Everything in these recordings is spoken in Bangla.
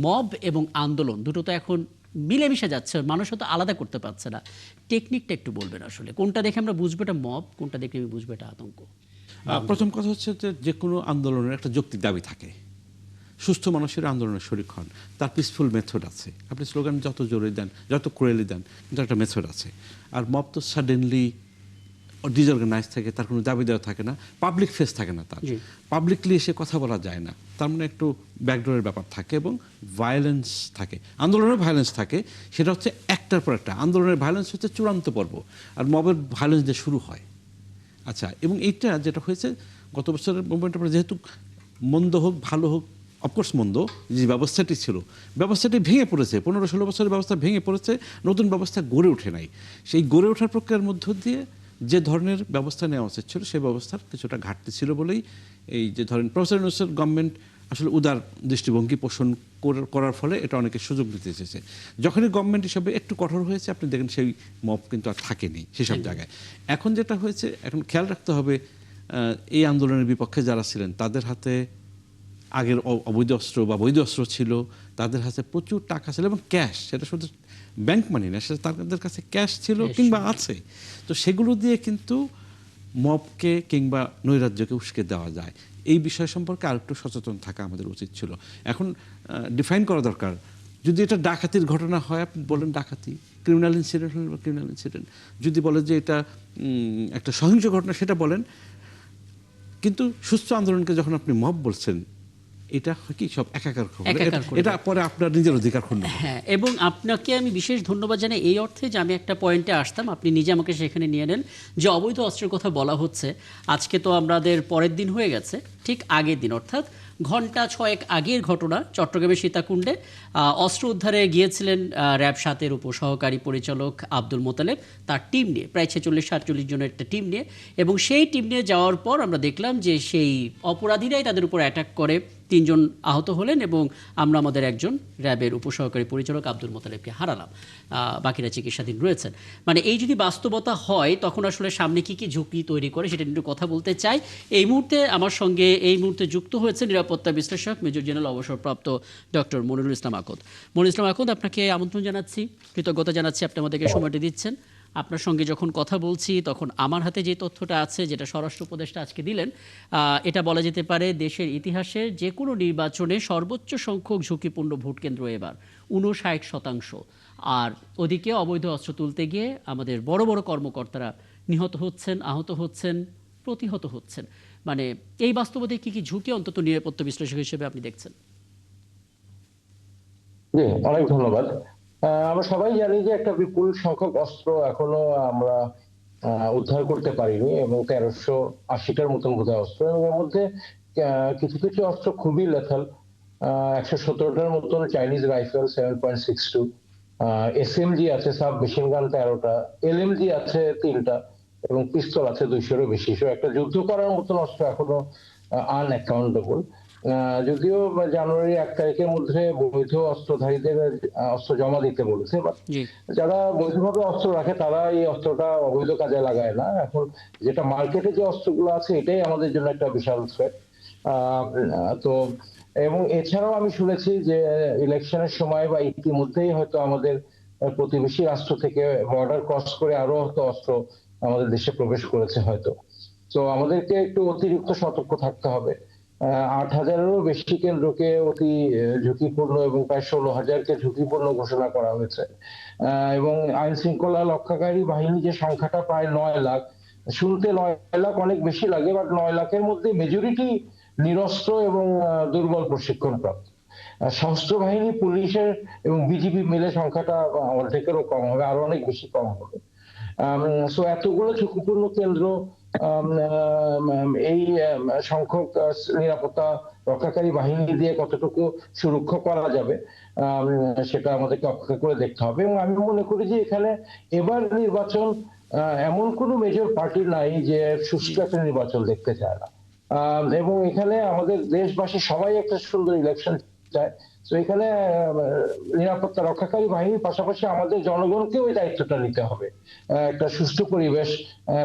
মব এবং আন্দোলন দুটো তো এখন মিলেমিশে যাচ্ছে, মানুষ হয়তো আলাদা করতে পারছে না। টেকনিকটা একটু বলবেন আসলে, কোনটা দেখে আমরা বুঝবো এটা মব, কোনটা দেখে আমি বুঝবো এটা আতঙ্ক? প্রথম কথা হচ্ছে যে কোনো আন্দোলনের একটা যৌক্তিক দাবি থাকে। সুস্থ মানুষের আন্দোলনের শরিক হন, তার পিসফুল মেথড আছে। আপনি স্লোগান যত জোরে দেন, যত ক্রুয়েলি দেন, কিন্তু একটা মেথড আছে। আর মব তো সাডেনলি ডিসঅর্গানাইজ থাকে, তার কোনো দাবি দেওয়া থাকে না, পাবলিক ফেস থাকে না, তার পাবলিকলি এসে কথা বলা যায় না, তার মানে একটু ব্যাকডোরের ব্যাপার থাকে এবং ভায়োলেন্স থাকে। আন্দোলনের ভায়োলেন্স থাকে, সেটা হচ্ছে একটার পর একটা। আন্দোলনের ভায়োলেন্স হচ্ছে চূড়ান্ত পর্ব, আর মবের ভায়োলেন্স দিয়ে শুরু হয়। আচ্ছা, এবং এইটা যেটা হয়েছে গত বছরের মুভমেন্টের পরে, যেহেতু মন্দ হোক ভালো হোক, অফকোর্স মন্দ, যে ব্যবস্থাটি ছিল, ব্যবস্থাটি ভেঙে পড়েছে, 15-16 বছরের ব্যবস্থা ভেঙে পড়েছে, নতুন ব্যবস্থা গড়ে ওঠে নাই। সেই গড়ে ওঠার প্রক্রিয়ার মধ্য দিয়ে যে ধরনের ব্যবস্থা নেওয়া উচিত ছিল, সেই ব্যবস্থার কিছুটা ঘাটতি ছিল বলেই এই যে ধরেন প্রফেসর ইউনূসের গভর্নমেন্ট আসলে উদার দৃষ্টিভঙ্গি পোষণ করার ফলে এটা অনেকে সুযোগ দিতে এসেছে। যখনই গভর্নমেন্ট হিসাবে একটু কঠোর হয়েছে, আপনি দেখেন সেই মব কিন্তু আর থাকেনি সেসব জায়গায়। এখন যেটা হয়েছে, এখন খেয়াল রাখতে হবে, এই আন্দোলনের বিপক্ষে যারা ছিলেন তাদের হাতে আগের অবৈধ অস্ত্র বা বৈধ অস্ত্র ছিল, তাদের হাতে প্রচুর টাকা ছিল এবং ক্যাশ, সেটা শুধু ব্যাংক মানি না, সেটা তাদের কাছে ক্যাশ ছিল কিংবা আছে। তো সেগুলো দিয়ে কিন্তু মবকে কিংবা নৈরাজ্যকে উস্কে দেওয়া যায়। এই বিষয় সম্পর্কে আরেকটু সচেতন থাকা আমাদের উচিত ছিল। এখন ডিফাইন করা দরকার, যদি এটা ডাকাতির ঘটনা হয়, আপনি বলেন ডাকাতি, ক্রিমিনাল ইনসিডেন্ট হলে ক্রিমিনাল ইনসিডেন্ট, যদি বলে যে এটা একটা সহিংস ঘটনা, সেটা বলেন। কিন্তু সুস্থ আন্দোলনকে যখন আপনি মব বলছেন, এটা কি সব একাকার খবর, এটা পরে আপনার নিজের অধিকার ক্ষুণ্ণ। হ্যাঁ, এবং আপনাকে আমি বিশেষ ধন্যবাদ জানাই এই অর্থে যে আমি একটা পয়েন্টে আসতাম, আপনি নিজে আমাকে সেখানে নিয়ে নেন। যে অবৈধ অস্ত্রের কথা বলা হচ্ছে, আজকে তো আমাদের পরের দিন হয়ে গেছে, ঠিক আগের দিন অর্থাৎ ঘন্টা 6 আগের ঘটনা, চট্টগ্রামের সীতাকুণ্ডে অস্ত্র উদ্ধারে গিয়েছিলেন র্যাব 7-এর উপসহকারী পরিচালক আব্দুল মোতালেব তার টিম নিয়ে, প্রায় 46-47 জনের একটা টিম নিয়ে। এবং সেই টিম নিয়ে যাওয়ার পর আমরা দেখলাম যে সেই অপরাধীরাই তাদের উপর অ্যাটাক করে, 3 জন আহত হলেন এবং আমরা আমাদের একজন র্যাবের উপসহকারী পরিচালক আব্দুল মোতালেবকে হারালাম, বাকিরা চিকিৎসাধীন রয়েছেন। মানে এই যদি বাস্তবতা হয়, তখন আসলে সামনে কি কি ঝুঁকি তৈরি করে সেটা নিয়ে কথা বলতে চাই। এই মুহূর্তে আমার সঙ্গে যুক্ত হয়েছে নিরাপত্তা বিশ্লেষক মেজর জেনারেল অবসরপ্রাপ্ত ডক্টর মনিরুল ইসলাম আকন্দ। মনিরুল ইসলাম আকন্দ, আপনাকে আমন্ত্রণ জানাচ্ছি, কৃতজ্ঞতা জানাচ্ছি আপনি আমাদেরকে সময়টি দিচ্ছেন। আপনার সঙ্গে যখন কথা বলছি, তখন আমার হাতে যে তথ্যটা আছে, যেটা স্বরাষ্ট্র উপদেষ্টা আজকে দিলেন, এটা বলা যেতে পারে দেশের ইতিহাসে যে কোনো নির্বাচনে সর্বোচ্চ সংখ্যক ঝুঁকিপূর্ণ ভোট কেন্দ্র এবার 59%। আর ওদিকে অবৈধ অস্ত্র তুলতে গিয়ে আমাদের বড় বড় কর্মকর্তারা নিহত হচ্ছেন, আহত হচ্ছেন, প্রতিহত হচ্ছেন। মানে এই বাস্তবতা কি কি ঝুঁকি অন্তত নিরাপত্তা বিশ্লেষক হিসেবে আপনি দেখছেন? জি, অনেক ধন্যবাদ। আমরা সবাই জানি যে একটা বিপুল সংখ্যক অস্ত্র এখনো আমরা উদ্ধার করতে পারিনি, এবং 1380টার মতন বোধহয় অস্ত্র, এবং এর মধ্যে কিছু কিছু অস্ত্র খুবই লেথাল। 117টার মতন চাইনিজ রাইফেল 7.62, এসএমজি আছে, সাব মেশিন গান 13টা, এলএমজি আছে 3টা, এবং পিস্তল আছে 200-এরও বেশি। একটা যুদ্ধ করার মতন অস্ত্র এখনো আনঅ্যাকাউন্টেবল। যদিও জানুয়ারি 1 তারিখের মধ্যে বৈধ অস্ত্রধারীদের অস্ত্র জমা দিতে বলেছে, বাট যারা বৈধভাবে অস্ত্র রাখে তারা এই অস্ত্রটা অবৈধ কাজে লাগায় না। এখন যেটা মার্কেটে যে অস্ত্রগুলো আছে, এটাই আমাদের জন্য একটা বিশাল থ্রেট। তো এবং এছাড়াও আমি শুনেছি যে ইলেকশনের সময় বা ইতিমধ্যেই হয়তো আমাদের প্রতিবেশী রাষ্ট্র থেকে বর্ডার ক্রস করে আরো হয়তো অস্ত্র আমাদের দেশে প্রবেশ করেছে হয়তো। তো আমাদেরকে একটু অতিরিক্ত সতর্ক থাকতে হবে। 8,000-এরও বেশি কেন্দ্রকে অতি ঝুঁকিপূর্ণ এবং প্রায় 16,000-কে ঝুঁকিপূর্ণ ঘোষণা করা হয়েছে। এবং আইন শৃঙ্খলা রক্ষাকারী বাহিনী যে সংখ্যাটা প্রায় 9 লাখ, শুনতে 9 লাখ অনেক বেশি লাগে, বাট 9 লাখের মধ্যে মেজরিটি নিরস্ত্র এবং দুর্বল প্রশিক্ষণপ্রাপ্ত। সশস্ত্র বাহিনী, পুলিশের এবং বিজিবি মিলে সংখ্যাটা অর্ধেকেরও কম হবে, আরো অনেক বেশি কম হবে। সো এতগুলো ঝুঁকিপূর্ণ কেন্দ্র, এই সংখ্যক নিরাপত্তা রক্ষাকারী বাহিনী দিয়ে কতটুকু সুরক্ষা করা যাবে, সেটা আমাদেরকে অপেক্ষা করে দেখতে হবে। এবং আমি মনে করি যে এখানে এবার নির্বাচন, এমন কোনো মেজর পার্টি নাই যে সুষ্ঠু একটা নির্বাচন দেখতে চায় না। এবং এখানে আমাদের দেশবাসী সবাই একটা সুন্দর ইলেকশন চায়। তো এখানে নিরাপত্তা রক্ষাকারী বাহিনীর পাশাপাশি আমাদের জনগণকেও এই দায়িত্বটা নিতে হবে, একটা সুষ্ঠু পরিবেশ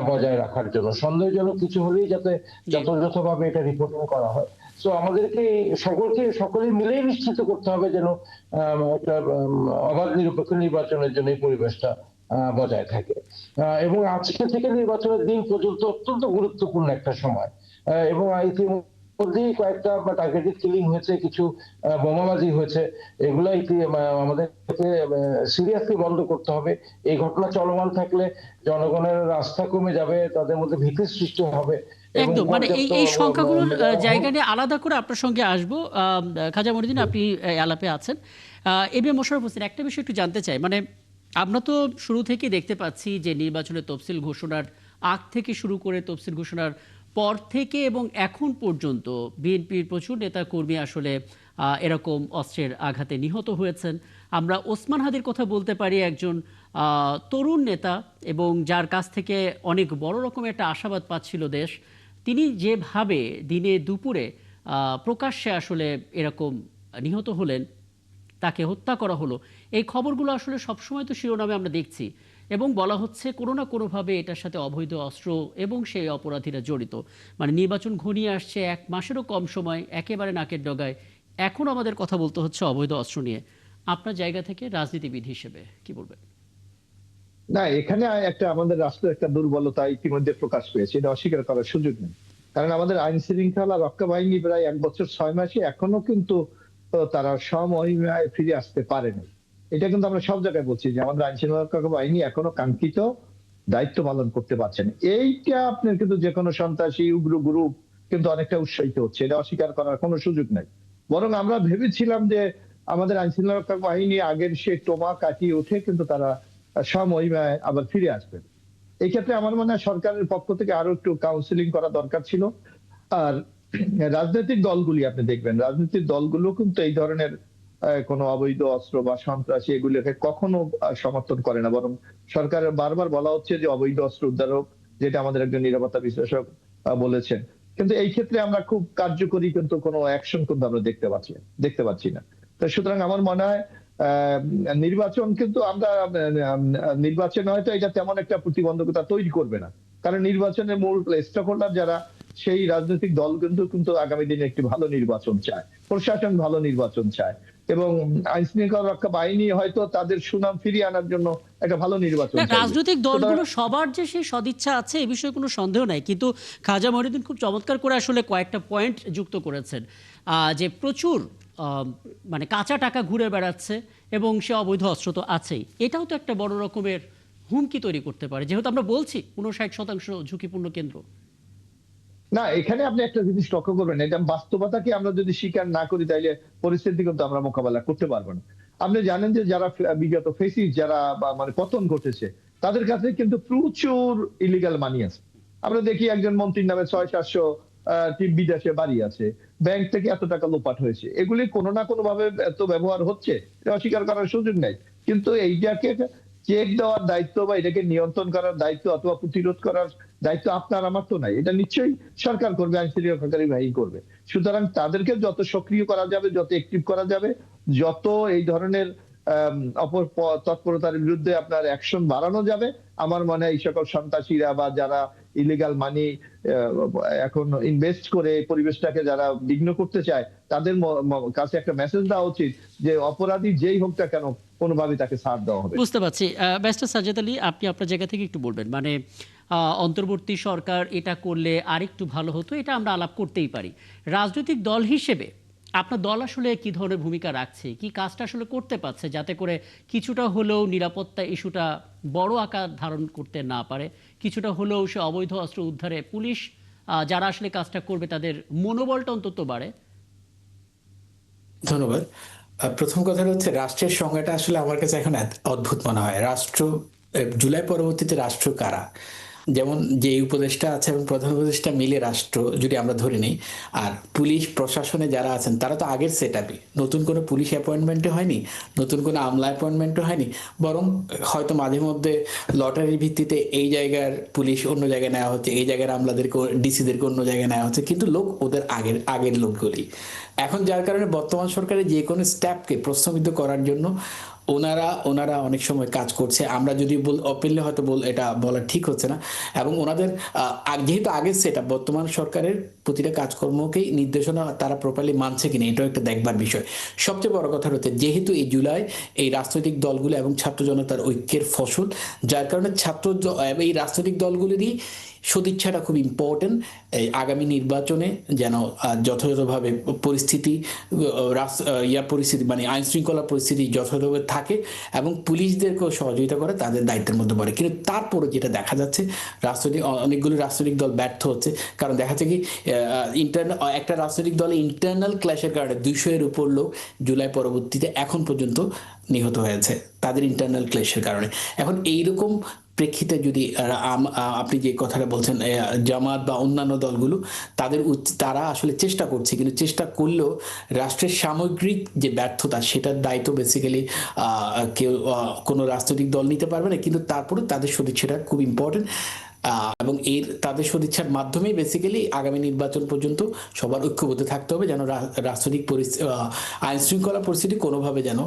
বজায় রাখার জন্য। সন্দেহজনক কিছু হলেই যাতে যথাযথভাবে এটা রিপোর্টিং করা হয়। তো আমাদেরকে সকলে মিলেই নিশ্চিত করতে হবে যেন একটা অবাধ নিরপেক্ষ নির্বাচনের জন্য এই পরিবেশটা বজায় থাকে। এবং আজকে থেকে নির্বাচনের দিন পর্যন্ত অত্যন্ত গুরুত্বপূর্ণ একটা সময়। এবং ইতিমধ্যেই কয়েকটা টার্গেটেড কিলিং হয়েছে, কিছু বোমাবাজি হয়েছে। এগুলা আমাদেরকে সিরিয়াসলি বন্ধ করতে হবে। এই ঘটনা চলমান থাকলে জনগণের আস্থা কমে যাবে, তাদের মধ্যে ভীতির সৃষ্টি হবে। একদম, মানে এই সংখ্যাগুলোর জায়গা নিয়ে আলাদা করে আপনার সঙ্গে আসবো। খাজা মঈনুদ্দিন, আপনি আলাপে আছেন। A B M Mosharraf Hossain, একটা বিষয় একটু জানতে চাই, মানে আমরা তো শুরু থেকেই দেখতে পাচ্ছি যে নির্বাচনের তফসিল ঘোষণার আগ থেকে শুরু করে তফসিল ঘোষণার পর থেকে এবং এখন পর্যন্ত বিএনপির প্রচুর নেতা কর্মী আসলে এরকম অস্ত্রের আঘাতে নিহত হয়েছেন। আমরা ওসমান হাদির কথা বলতে পারি, একজন তরুণ নেতা এবং যার কাছ থেকে অনেক বড় রকমের একটা আশাবাদ পাচ্ছিল দেশ। তিনি যেভাবে দিনে দুপুরে প্রকাশ্যে আসলে এরকম নিহত হলেন, তাকে হত্যা করা হলো, এই খবরগুলো আসলে সবসময় তো শিরোনামে আমরা দেখছি এবং বলা হচ্ছে কোনো না কোনোভাবে এটার সাথে অবৈধ অস্ত্র এবং সেই অপরাধীরা জড়িত। মানে নির্বাচন ঘনিয়ে আসছে, 1 মাসেরও কম সময়, একেবারে নাকের ডগায়, এখন আমাদের কথা বলতে হচ্ছে অবৈধ অস্ত্র নিয়ে। আপনার জায়গা থেকে রাজনীতিবিদ হিসেবে কি বলবেন? না, এখানে একটা আমাদের রাষ্ট্রের একটা দুর্বলতা ইতিমধ্যে প্রকাশ পেয়েছে, এটা অস্বীকার করার সুযোগ নেই। কারণ আমাদের আইন শৃঙ্খলা রক্ষা বাহিনী প্রায় 1 বছর 6 মাসে এখনো কিন্তু তারা সমহিমায় ফিরে আসতে পারেনি। এটা কিন্তু আমরা সব জায়গায় বলছি যে আমাদের আইন শৃঙ্খলা রক্ষা বাহিনী এখনো কাঙ্ক্ষিত দায়িত্ব পালন করতে পারছে না। এইটা আপনার কিন্তু যে কোনো সন্ত্রাসী উগ্র গ্রুপ কিন্তু অনেকটা উৎসাহিত হচ্ছে, এটা অস্বীকার করার কোনো সুযোগ নাই। বরং আমরা ভেবেছিলাম যে আমাদের আইন শৃঙ্খলা রক্ষা বাহিনী আগের সে টোমা কাটিয়ে উঠে কিন্তু তারা সমহিমায় আবার ফিরে আসবে। এই ক্ষেত্রে আমার মনে হয় সরকারের পক্ষ থেকে আরো একটু কাউন্সিলিং করা দরকার ছিল। আর রাজনৈতিক দলগুলি আপনি দেখবেন, রাজনৈতিক দলগুলো কিন্তু এই ধরনের কোনো অবৈধ অস্ত্র বা সন্ত্রাসী এগুলোকে কখনো সমর্থন করে না, বরং সরকারের বারবার বলা হচ্ছে যে অবৈধ অস্ত্র উদ্ধার হোক, যেটা আমাদের একজন নিরাপত্তা বিশ্লেষক বলেছেন। কিন্তু এই ক্ষেত্রে আমরা খুব কার্যকরী কিন্তু কোনো অ্যাকশন কিন্তু আমরা দেখতে পাচ্ছি না। তো সুতরাং আমার মনে হয় নির্বাচন কিন্তু আমরা নির্বাচন হয়তো এটা তেমন একটা প্রতিবন্ধকতা তৈরি করবে না, কারণ নির্বাচনের মূল স্টেক হোল্ডার যারা, সেই রাজনৈতিক দল কিন্তু আগামী দিনে একটি ভালো নির্বাচন চায়, প্রশাসন ভালো নির্বাচন চায়, এবং আইন শৃঙ্খলা রক্ষা বাহিনী হয়তো তাদের সুনাম ফিরিয়ে আনার জন্য একটা ভালো নির্বাচন চায়। রাজনৈতিক দলগুলো সবার যে সেই সদিচ্ছা আছে এ বিষয়ে কোনো সন্দেহ নাই, কিন্তু খাজা মঈনুদ্দিন খুব চমৎকার করে আসলে কয়েকটা পয়েন্ট যুক্ত করেছেন, যে প্রচুর মানে কাঁচা টাকা ঘুরে বেড়াচ্ছে এবং সে অবৈধ অস্ত্র তো আছেই। এটাও তো একটা বড় রকমের হুমকি তৈরি করতে পারে, যেহেতু আমরা বলছি 59% ঝুঁকিপূর্ণ কেন্দ্র। না, এখানে আপনি একটা জিনিস লক্ষ্য করবেন, এটা বাস্তবতাকে আমরা যদি স্বীকার না করি তাইলে পরিস্থিতি কিন্তু আমরা মোকাবেলা করতে পারবো না। আপনি জানেন যে যারা বিগত ফেসিস যারা মানে পতন ঘটেছে, তাদের কাছে কিন্তু প্রচুর ইলিগাল মানি আছে। আমরা দেখি একজন মন্ত্রীর নামে 600-700 বিদেশে বাড়ি আছে, ব্যাংক থেকে এত টাকা লোপাট হয়েছে। এগুলি কোনো না কোনো ভাবে এত ব্যবহার হচ্ছে, এটা অস্বীকার করার সুযোগ নাই। কিন্তু এইটাকে চেক দেওয়ার দায়িত্ব বা এটাকে নিয়ন্ত্রণ করার দায়িত্ব অথবা প্রতিরোধ করার দায়িত্ব আপনার আমার তো নাই, এটা নিশ্চয়ই সরকার করবে, আইন শৃঙ্খলাকারী বাহিনী করবে। সুতরাং তাদেরকে যত সক্রিয় করা যাবে, যত অ্যাক্টিভ করা যাবে, যত এই ধরনের তৎপরতার বিরুদ্ধে আপনার অ্যাকশন বাড়ানো যাবে, আমার মনে হয় এই সকল সন্ত্রাসীরা বা যারা ইলিগাল মানি এখন ইনভেস্ট করে পরিবেশটাকে যারা বিঘ্ন করতে চায়, তাদের কাছে একটা মেসেজ দেওয়া উচিত যে অপরাধী যেই হোক না কেন, কোনোভাবে তাকে ছাড় দেওয়া হবে। বুঝতে পারছি। ব্যারিস্টার সাজ্জাদ আলী, আপনি আপনার জায়গা থেকে একটু বলবেন, মানে অন্তর্বর্তী সরকার এটা করলে আরেকটু ভালো হতো, এটা আমরা আলাপ করতেই পারি। রাজনৈতিক দল হিসেবে আপনার দল আসলে কি ধরনের ভূমিকা রাখছে, কি কাজটা আসলে করতে পারছে যাতে করে কিছুটা হলেও নিরাপত্তা ইস্যুটা বড় আকার ধারণ করতে না পারে, কিছুটা হলেও সে অবৈধ অস্ত্র উদ্ধারে পুলিশ যারা আসলে কাজটা করবে তাদের মনোবলটা অন্তত বাড়ে? ধন্যবাদ। প্রথম কথা হচ্ছে রাষ্ট্রের সংজ্ঞাটা আসলে আমার কাছে এখন অদ্ভুত মনে হয়। রাষ্ট্র, জুলাই পরবর্তীতে রাষ্ট্র কারা? যেমন যে উপদেষ্টা আছে এবং প্রধান উপদেষ্টা মিলে রাষ্ট্র যদি আমরা ধরে নিই, আর পুলিশ প্রশাসনে যারা আছেন তারা তো আগের সেটআপই, নতুন কোনো পুলিশ অ্যাপয়েন্টমেন্টও হয়নি, নতুন কোনো আমলা অ্যাপয়েন্টমেন্টও হয়নি, বরং হয়তো মাঝে মধ্যে লটারির ভিত্তিতে এই জায়গার পুলিশ অন্য জায়গায় নেওয়া হচ্ছে, এই জায়গার আমলাদেরকে ডিসিদেরকে অন্য জায়গায় নেওয়া হচ্ছে, কিন্তু লোক ওদের আগের লোকগুলি। এখন যার কারণে বর্তমান সরকারের যে কোনো স্টেপকে প্রশ্নবিদ্ধ করার জন্য ওনারা অনেক সময় কাজ করছে। আমরা যদি ওপেনলি হয়তো এটা বলা ঠিক হচ্ছে না, এবং ওনাদের যেহেতু আগের সেটআপ, বর্তমান সরকারের প্রতিটা কাজকর্মকেই নির্দেশনা তারা প্রপারলি মানছে কিনা, এটাও একটা দেখবার বিষয়। সবচেয়ে বড় কথা হচ্ছে যেহেতু এই জুলাই এই রাজনৈতিক দলগুলো এবং ছাত্র জনতার ঐক্যের ফসল, যার কারণে এই রাজনৈতিক দলগুলিরই সদিচ্ছাটা খুব ইম্পর্টেন্ট। এই আগামী নির্বাচনে যেন যথাযথভাবে পরিস্থিতি পরিস্থিতি মানে আইন শৃঙ্খলা পরিস্থিতি যথাযথভাবে থাকে এবং পুলিশদেরকেও সহযোগিতা করে তাদের দায়িত্বের মধ্যে পড়ে। কিন্তু তারপরে যেটা দেখা যাচ্ছে অনেকগুলো রাজনৈতিক দল ব্যর্থ হচ্ছে, কারণ দেখা যাচ্ছে কি একটা রাজনৈতিক দলে ইন্টারনাল ক্ল্যাশের কারণে 200-এর উপর লোক জুলাই পরবর্তীতে এখন পর্যন্ত নিহত হয়েছে তাদের ইন্টারনাল ক্লেশের কারণে। এখন এইরকম প্রেক্ষিতে যদি আপনি যে কথাটা বলছেন জামাত বা অন্যান্য দলগুলো তারা আসলে চেষ্টা করছে, কিন্তু চেষ্টা করলেও রাষ্ট্রের সামগ্রিক যে ব্যর্থতা সেটার দায়িত্ব বেসিক্যালি কোনো রাজনৈতিক দল নিতে পারবে না, কিন্তু তারপরে তাদের সদিচ্ছাটা খুব ইম্পর্টেন্ট এবং তাদের সদিচ্ছার মাধ্যমেই বেসিক্যালি আগামী নির্বাচন পর্যন্ত সবার ঐক্যবদ্ধ থাকতে হবে, যেন রাজনৈতিক আইন শৃঙ্খলা পরিস্থিতি কোনোভাবে যেন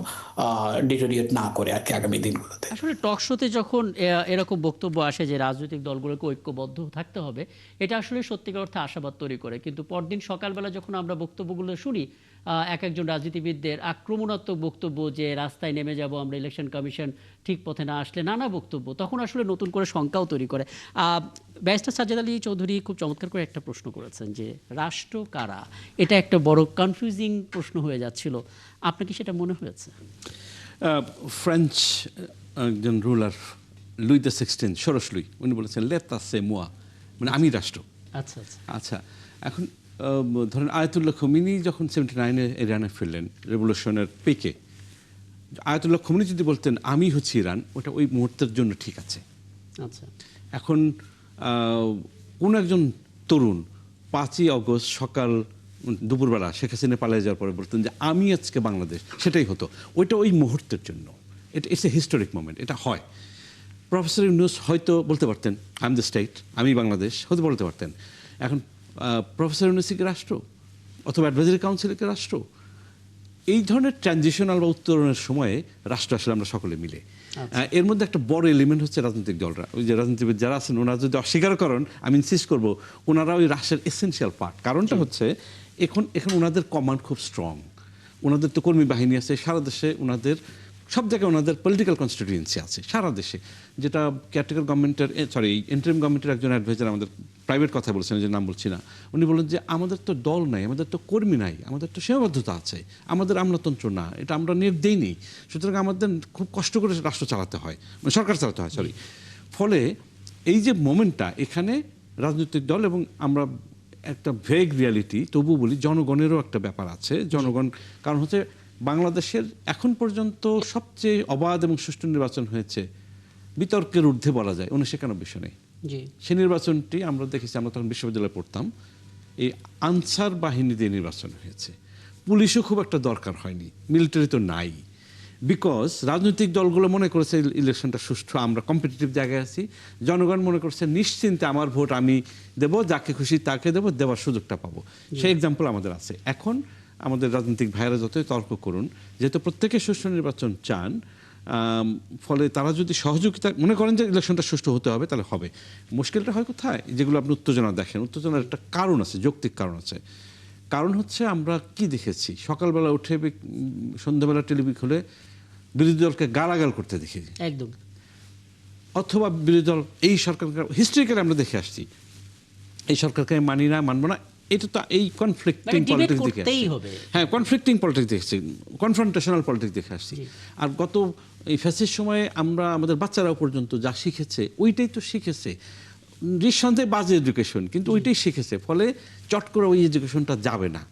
ডিটোরিয়েট না করে আর কি আগামী দিনগুলোতে। আসলে টক শোতে যখন এরকম বক্তব্য আসে যে রাজনৈতিক দলগুলোকে ঐক্যবদ্ধ থাকতে হবে, এটা আসলে সত্যিকার অর্থে আশাবাদ তৈরি করে। কিন্তু পরদিন সকালবেলা যখন আমরা বক্তব্যগুলো শুনি এক একজন রাজনীতিবিদদের আক্রমণাত্মক বক্তব্য যে রাস্তায় নেমে যাব আমরা ইলেকশন কমিশন ঠিক পথে না আসলে, নানা বক্তব্য, তখন আসলে নতুন করে শঙ্কাও তৈরি করে। ব্যারিস্টার সাজ্জাদ আলী চৌধুরী খুব চমৎকার করে একটা প্রশ্ন করেছেন যে রাষ্ট্র কারা, এটা একটা বড় কনফিউজিং প্রশ্ন হয়ে যাচ্ছিল। আপনার কি সেটা মনে হয়েছে? ফ্রেঞ্চ একজন রুলার লুই XVI, ষোড়শ লুই, উনি বলেছেন লেতা সে মোয়া, মানে আমি রাষ্ট্র। আচ্ছা আচ্ছা আচ্ছা, এখন ধরেন আয়াতুল্লাহ খোমেনি যখন 79-এ ইরানে ফিরলেন রেভলিউশনের পেকে, আয়াতুল্লাহ খোমেনি যদি বলতেন আমি হচ্ছি ইরান, ওটা ওই মুহূর্তের জন্য ঠিক আছে। আচ্ছা, এখন কোন একজন তরুণ 5ই অগস্ট সকাল দুপুরবেলা শেখ হাসিনা পালিয়ে যাওয়ার পরে বলতেন যে আমি আজকে বাংলাদেশ, সেটাই হতো। ওইটা ওই মুহূর্তের জন্য, এটা ইটস এ হিস্টোরিক মোমেন্ট, এটা হয়। প্রফেসর ইউনূস হয়তো বলতে পারতেন আই এম দ্য স্টেট, আমি বাংলাদেশ, হয়তো বলতে পারতেন। এখন প্রফেসর ইউনূস কি রাষ্ট্র, অথবা অ্যাডভাইজারি কাউন্সিল কি রাষ্ট্র? এই ধরনের ট্রানজিশনাল বা উত্তরণের সময়ে রাষ্ট্র আসলে আমরা সকলে মিলে। এর মধ্যে একটা বড় এলিমেন্ট হচ্ছে রাজনৈতিক দলরা। ওই যে রাজনীতিবিদ যারা আছেন ওনারা যদি অস্বীকার করেন, আমি ইনসিস্ট করবো ওনারা ওই রাষ্ট্রের এসেনশিয়াল পার্ট। কারণটা হচ্ছে এখন ওনাদের কমান্ড খুব স্ট্রং, ওনাদের তো কর্মী বাহিনী আছে সারা দেশে, ওনাদের সব জায়গায় ওনাদের পলিটিক্যাল কনস্টিটিউয়েন্সি আছে সারা দেশে, যেটা কেয়ারটেকার গভর্নমেন্টের ইন্টারিম গভর্নমেন্টের একজন অ্যাডভাইজার আমাদের প্রাইভেট কথা বলছেন, যে নাম বলছি না, উনি বলেন যে আমাদের তো দল নাই, আমাদের তো কর্মী নাই, আমাদের তো সীমাবদ্ধতা আছে, আমাদের আমলাতন্ত্র না, এটা আমরা নিয়োগ দেইনি, সুতরাং আমাদের খুব কষ্ট করে রাষ্ট্র চালাতে হয়, মানে সরকার চালাতে হয়, ফলে এই যে মোমেন্টটা এখানে রাজনৈতিক দল এবং আমরা একটা ভেগ রিয়ালিটি, তবু বলি জনগণেরও একটা ব্যাপার আছে। জনগণ, কারণ হচ্ছে বাংলাদেশের এখন পর্যন্ত সবচেয়ে অবাধ এবং সুষ্ঠু নির্বাচন হয়েছে, বিতর্কের ঊর্ধ্বে বলা যায় 1991 সনে। সে নির্বাচনটি আমরা দেখেছি, আমরা তখন বিশ্ববিদ্যালয়ে পড়তাম, এই আনসার বাহিনী দিয়ে নির্বাচন হয়েছে, পুলিশও খুব একটা দরকার হয়নি, মিলিটারি তো নাই, বিকজ রাজনৈতিক দলগুলো মনে করেছে ইলেকশনটা সুষ্ঠু, আমরা কম্পিটিটিভ জায়গায় আছি, জনগণ মনে করছে নিশ্চিন্তে আমার ভোট আমি দেব, যাকে খুশি তাকে দেব, দেওয়ার সুযোগটা পাবো। সেই এক্সাম্পল আমাদের আছে। এখন আমাদের রাজনৈতিক ভাইয়েরা যতই তর্ক করুন, যেহেতু প্রত্যেকে সুষ্ঠু নির্বাচন চান, ফলে তারা যদি সহযোগিতা মনে করেন যে ইলেকশনটা সুষ্ঠু হতে হবে, তাহলে হবে। মুশকিলটা হয় কোথায়? যেগুলো আপনি উত্তেজনা দেখেন, উত্তেজনার একটা কারণ আছে, যৌক্তিক কারণ আছে। কারণ হচ্ছে আমরা কি দেখেছি, সকালবেলা উঠে সন্ধ্যাবেলা টেলিভিশন খুলে বিরোধী দলকে গালাগাল করতে দেখি, একদম, অথবা বিরোধী দল এই সরকার, হিস্ট্রিক্যালি আমরা দেখে আসছি এই সরকারকে মানি না, মানবো না, এটা তো এই কনফ্লিক্টিং পলিটিক্স দেখে আসছি। হ্যাঁ, কনফ্লিক্টিং পলিটিক্স দেখছি, কনফ্রন্টেশনাল পলিটিক্স দেখে আসছি। আর গত এই ফ্যাসির সময়ে আমরা আমাদের বাচ্চারাও পর্যন্ত যা শিখেছে ওইটাই তো শিখেছে, নিঃসন্দেহে বাজে এডুকেশন, কিন্তু ওইটাই শিখেছে। ফলে চট করে ওই এডুকেশনটা যাবে না,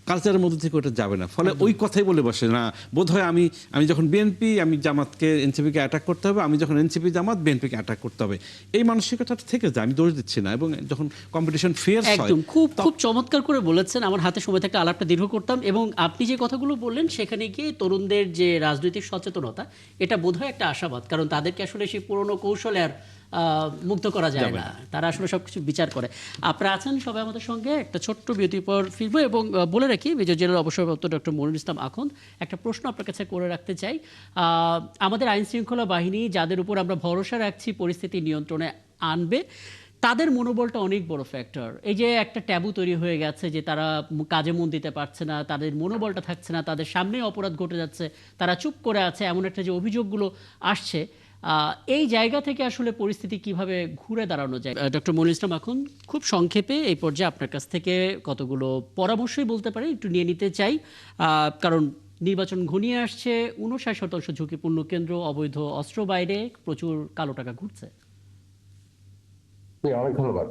কালচারের মধ্যে থেকে ওটা যাবে না। ফলে ওই কথাই বলে বসে না, বোধ হয় আমি যখন বিএনপি, আমি জামাতকে এনসিপিকে অ্যাটাক করতে হবে, আমি যখন এনসিপি জামাত বিএনপিকে অ্যাটাক করতে হবে, এই মানসিকতাটা থেকে যায়। আমি দোষ দিচ্ছি না। এবং যখন কম্পিটিশন ফিয়ার্স হয়, একদম খুব চমৎকার করে বলেছেন। আমার হাতে সময় থাকলে আলাপটা দীর্ঘ করতাম। এবং আপনি যে কথাগুলো বললেন সেখানে গিয়ে তরুণদের যে রাজনৈতিক সচেতনতা, এটা বোধহয় একটা আশাবাদ, কারণ তাদেরকে আসলে সেই পুরনো কৌশলে আর মুগ্ধ করা যায় না, তারা আসলে সবকিছু বিচার করে। আপনারা আছেন সবাই আমাদের সঙ্গে, একটা ছোট্ট বিরতির পর ফিরবো। এবং বলে রাখি, মেজর জেনারেল অবসরপ্রাপ্ত ডক্টর মনিরুল ইসলাম আখন্দ, একটা প্রশ্ন আপনার কাছে করে রাখতে চাই। আমাদের আইন শৃঙ্খলা বাহিনী যাদের উপর আমরা ভরসা রাখছি পরিস্থিতি নিয়ন্ত্রণে আনবে, তাদের মনোবলটা অনেক বড় ফ্যাক্টর। এই যে একটা ট্যাবু তৈরি হয়ে গেছে যে তারা কাজে মন দিতে পারছে না, তাদের মনোবলটা থাকছে না, তাদের সামনে অপরাধ ঘটে যাচ্ছে, তারা চুপ করে আছে, এমন একটা যে অভিযোগগুলো আসছে, এই জায়গা থেকে আসলে পরিস্থিতি কিভাবে ঘুরে দাঁড়ানো যায়। ডক্টর মনিরুল ইসলাম, এখন খুব সংক্ষেপে এই পর্যায়ে আপনার কাছ থেকে কতগুলো পরামর্শই বলতে পারি একটু নিয়ে নিতে চাই, কারণ নির্বাচন ঘনিয়ে আসছে, 59% ঝুঁকিপূর্ণ কেন্দ্র, অবৈধ অস্ত্র বাইরে, প্রচুর কালো টাকা ঘুরছে। অনেক ধন্যবাদ।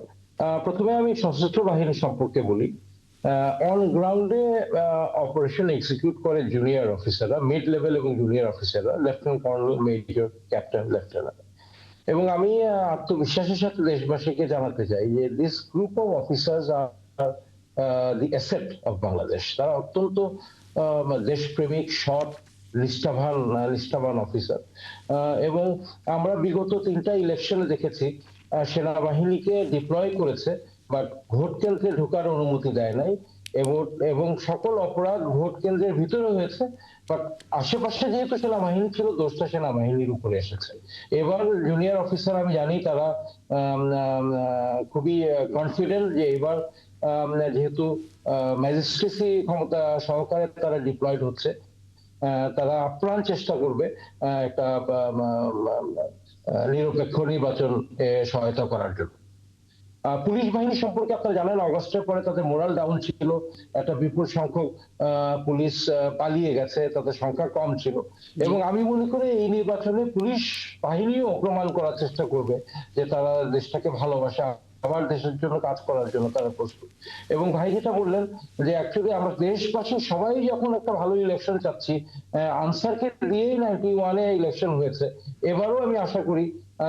প্রথমে আমি সশস্ত্র বাহিনী সম্পর্কে বলি। অন গ্রাউন্ডে অপারেশন এক্সিকিউট করে জুনিয়র অফিসাররা, মিড লেভেল এবং জুনিয়র অফিসাররা, lieutenant colonel, major, captain, lieutenant. এবং আমি আত্মবিশ্বাসের সাথে দেশবাসীকে জানাতে চাই যে this group of officers are the asset of Bangladesh. তারা অত্যন্ত দেশপ্রেমিক, সৎ, নিষ্ঠাবান অফিসার। এবং আমরা বিগত 3টা ইলেকশনে দেখেছি সেনাবাহিনীকে ডিপ্লয় করেছে, বাট ভোট কেন্দ্রে ঢোকার অনুমতি দেয় নাই, এবং সকল অপরাধ ভোট কেন্দ্রের ভিতরে হয়েছে, বাট আশেপাশে যেহেতু সেনাবাহিনী ছিল, দোষটা সেনাবাহিনীর উপরে এসেছে। এবার জুনিয়র অফিসার, আমি জানি তারা খুবই কনফিডেন্ট যে এবার যেহেতু ম্যাজিস্ট্রেসি ক্ষমতা সহকারে তারা ডিপ্লয়েড হচ্ছে, তারা আপ্রাণ চেষ্টা করবে একটা নিরপেক্ষ নির্বাচন সহায়তা করার জন্য। পুলিশ বাহিনী সম্পর্কে আপনারা জানেন, অগস্টের পরে তাদের মোরাল ডাউন ছিল, একটা বিপুল সংখ্যক পুলিশ পালিয়ে গেছে, তাদের সংখ্যা কম ছিল। এবং আমি মনে করি এই নির্বাচনে পুলিশ বাহিনীও প্রমাণ করার চেষ্টা করবে যে তারা দেশটাকে ভালোবাসে, আবার দেশের জন্য কাজ করার জন্য তারা প্রস্তুত। এবং ভাই যেটা বললেন যে অ্যাকচুয়ালি আমরা দেশবাসী সবাই যখন একটা ভালো ইলেকশন চাচ্ছি, আনসারকে দিয়েই 91-এ ইলেকশন হয়েছে, এবারও আমি আশা করি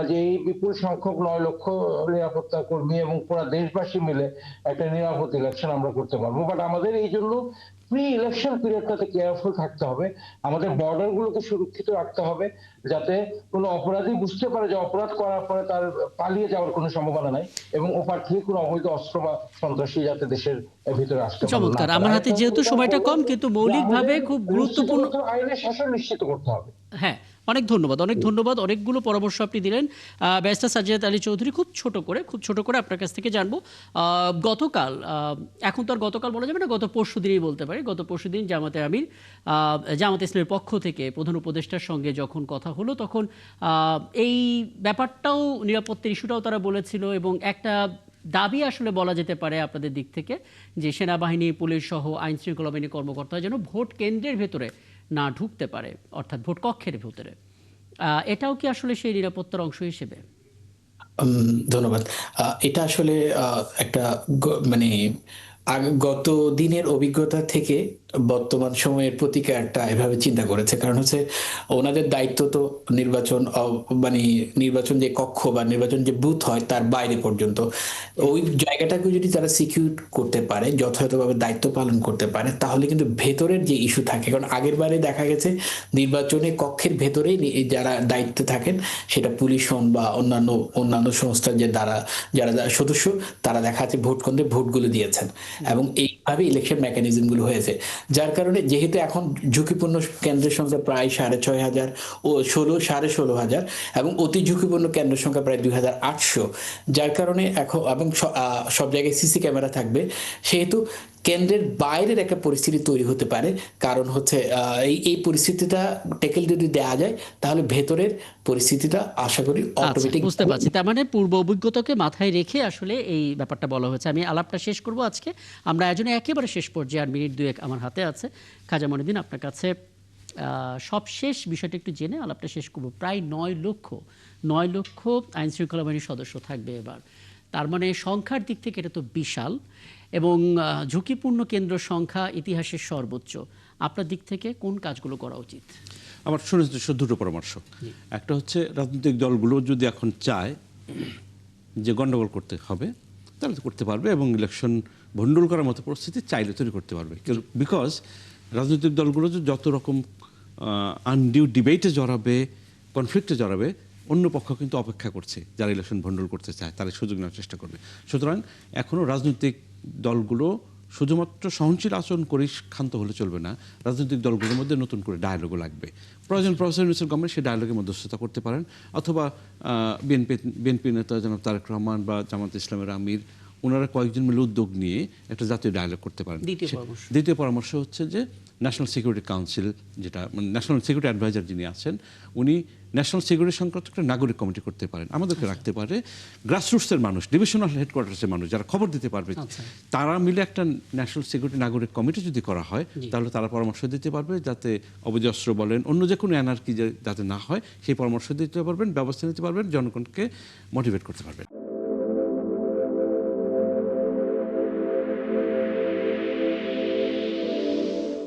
যে এই বিপুল সংখ্যক 9 লক্ষ নিরাপত্তা কর্মী এবং পুরো দেশবাসী মিলে একটা নিরাপদ ইলেকশন আমরা করতে পারবো। বাট আমাদের এই জন্য প্রি ইলেকশন পিরিয়ডটাতে কেয়ারফুল থাকতে হবে, আমাদের বর্ডার গুলোকে সুরক্ষিত রাখতে হবে, যাতে কোনো অপরাধী বুঝতে পারে যে অপরাধ করার পরে তার পালিয়ে যাওয়ার কোনো সম্ভাবনা নাই, এবং ওপার থেকে কোনো অবৈধ অস্ত্র বা সন্ত্রাসী যাতে দেশের ভিতরে আসতে পারে। চমৎকার। আমার হাতে যেহেতু সময়টা কম, কিন্তু মৌলিকভাবে খুব গুরুত্বপূর্ণ আইনের শাসন নিশ্চিত করতে হবে। হ্যাঁ, অনেক ধন্যবাদ, অনেকগুলো পরামর্শ আপনি দিলেন। ব্যারিস্টার সাজ্জাদ আলী চৌধুরী, খুব ছোট করে আপনার কাছ থেকে জানবো, গতকাল, এখন তো আর গতকাল বলা যাবে না, গত পরশুদিনই বলতে পারি, গত পরশুদিন জামাতে ইসলামের পক্ষ থেকে প্রধান উপদেষ্টার সঙ্গে যখন কথা হলো, তখন এই ব্যাপারটাও, নিরাপত্তার ইস্যুটাও তারা বলেছিল, এবং একটা দাবি আসলে বলা যেতে পারে আপনাদের দিক থেকে যে সেনাবাহিনী, পুলিশ সহ আইন শৃঙ্খলা বাহিনীর কর্মকর্তা যেন ভোট কেন্দ্রের ভেতরে না ঢুকতে পারে, অর্থাৎ ভোট কক্ষের ভেতরে। এটাও কি আসলে সেই নিরাপত্তার অংশ হিসেবে? ধন্যবাদ। এটা আসলে একটা মানে গত দিনের অভিজ্ঞতা থেকে বর্তমান সময়ের প্রতিকারটা এভাবে চিন্তা করেছে। কারণ হচ্ছে ওনাদের দায়িত্ব তো মানে নির্বাচন যে কক্ষ বা নির্বাচন যে বুথ হয় তার বাইরে পর্যন্ত, ওই জায়গাটাকে যদি তারা সিকিউর করতে পারে, যথাযথভাবে দায়িত্ব পালন করতে পারে, তাহলে কিন্তু ভেতরের যে ইস্যু থাকে, কারণ আগের বারে দেখা গেছে নির্বাচনে কক্ষের ভেতরেই যারা দায়িত্বে থাকেন, সেটা পুলিশ হন বা অন্যান্য সংস্থার যারা সদস্য, তারা দেখা যাচ্ছে ভোট কেন্দ্রে ভোটগুলো দিয়েছেন, এবং এইভাবে ইলেকশন মেকানিজম গুলো হয়েছে। যার কারণে যেহেতু এখন ঝুঁকিপূর্ণ কেন্দ্রের সংখ্যা প্রায় 6,500 ও 16,500, এবং অতি ঝুঁকিপূর্ণ কেন্দ্রের সংখ্যা প্রায় 2,800, যার কারণে এখন, এবং সব জায়গায় সিসি ক্যামেরা থাকবে, সেহেতু কেন্দ্রের বাইরের একটা পরিস্থিতি তৈরি হতে পারে। কারণ হচ্ছে এই পরিস্থিতিটা টেকেল যদি দেওয়া যায়, তাহলে ভেতরের পরিস্থিতিটা আশা করি অটোমেটিক। বুঝতে পারছি, তার মানে পূর্ব অভিজ্ঞতাকে মাথায় রেখে আসলে এই ব্যাপারটা বলা হয়েছে। আমি আলাপটা শেষ করব আজকে, আমরা আয়োজনে একেবারে শেষ পর্যায়ে, আর মিনিট 2 আমার হাতে আছে। খাজা মনিউদ্দিন, আপনার কাছে সবশেষ বিষয়টা একটু জেনে আলাপটা শেষ করব। প্রায় 9 লক্ষ আইন শৃঙ্খলা বাহিনীর সদস্য থাকবে এবার, তার মানে সংখ্যার দিক থেকে এটা তো বিশাল, এবং ঝুঁকিপূর্ণ কেন্দ্র সংখ্যা ইতিহাসের সর্বোচ্চ। আপনার দিক থেকে কোন কাজগুলো করা উচিত? আমার দুটো পরামর্শ। একটা হচ্ছে, রাজনৈতিক দলগুলো যদি এখন চায় যে গন্ডগোল করতে হবে, তাহলে করতে পারবে, এবং ইলেকশন ভণ্ডুল করার মতো পরিস্থিতি চাইলে তৈরি করতে পারবে। বিকজ রাজনৈতিক দলগুলো যত রকম আনডিউ ডিবেটে জড়াবে, কনফ্লিক্টে জড়াবে, অন্য পক্ষ কিন্তু অপেক্ষা করছে, যারা ইলেকশন ভণ্ডুল করতে চায় তারা সুযোগ নেওয়ার চেষ্টা করবে। সুতরাং এখনও রাজনৈতিক দলগুলো শুধুমাত্র সহনশীল আচরণ করেই ক্ষান্ত হলে চলবে না, রাজনৈতিক দলগুলোর মধ্যে নতুন করে ডায়ালগও লাগবে। প্রয়োজন প্রফেসর ইউনূসের গভর্নমেন্ট সেই ডায়ালগে মধ্যস্থতা করতে পারেন, অথবা বিএনপি নেতা জনাব তারেক রহমান বা জামাত ইসলামের আমির ওনারা কয়েকজন মিলে উদ্যোগ নিয়ে একটা জাতীয় ডায়ালগ করতে পারেন। দ্বিতীয় পরামর্শ হচ্ছে যে ন্যাশনাল সিকিউরিটি কাউন্সিল, যেটা মানে ন্যাশনাল সিকিউরিটি অ্যাডভাইজার যিনি আছেন, উনি ন্যাশনাল সিকিউরিটি সংক্রান্ত একটা নাগরিক কমিটি করতে পারেন, আমাদেরকে রাখতে পারে। গ্রাসরুটসের মানুষ, ডিভিশনাল হেডকোয়ার্টার্সের মানুষ যারা খবর দিতে পারবে, তারা মিলে একটা ন্যাশনাল সিকিউরিটি নাগরিক কমিটি যদি করা হয়, তাহলে তারা পরামর্শ দিতে পারবে যাতে অবৈধ অস্ত্র বলেন অন্য যে কোনো অ্যানার্কি যাতে না হয় সেই পরামর্শ দিতে পারবেন, ব্যবস্থা নিতে পারবেন, জনগণকে মোটিভেট করতে পারবেন।